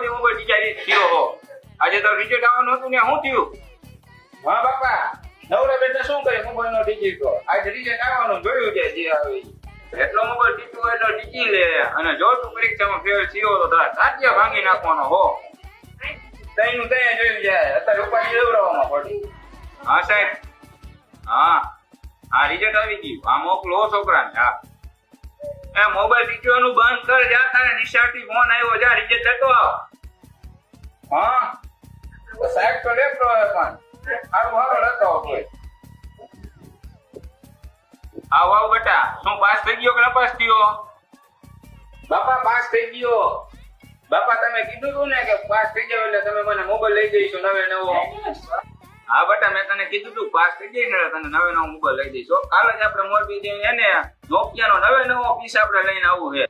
દી મોબાઈલ ટીચારી થયો હો આજે તો રિઝલ્ટ આવવાનું હતું ને શું થયું હા બાપા નવરા બેટા શું કરે મોબાઈલ નો ટીચી તો આજે રિઝલ્ટ આવવાનું જોયું છે જે આવે એટલો મોબાઈલ ટીચું એટલો ટીચી લે અને જો તું પરીક્ષામાં ફેલ થયો તો તારા સાચિયા ભાંગી નાખવાનો હો તઈનું તઈ જોયું જાય અત્યારે ઉપાડી લેવડાવવામાં પડી હા સાહેબ હા રિઝલ્ટ આવી ગયું આ મોકલો છોકરાને હા એ મોબાઈલ ટીચવાનું બંધ કર જા તારે નિશાળથી ફોન આવ્યો જા રિઝલ્ટ લેતો આવ હા સાહેબ તો લેતો પણ હારું લેતો આવ આવ બેટા શું પાસ થઈ ગયો કે નપાસ થયો બાપા પાસ થઈ ગયો બાપા તમે કીધું તું ને કે પાસ થઈ જાવ એટલે તમે મને મોબાઈલ લઈ દઈશો નવે નવો હા બેટા મેં તને કીધું તું પાસ થઈ જઈશ ને તને નવે નવો મોબાઈલ લઈ દઈશો કાલે જ આપણે મોરબી જઈને એને નોકિયાનો નવે નવો પીસ આપણે લઈને આવવું છે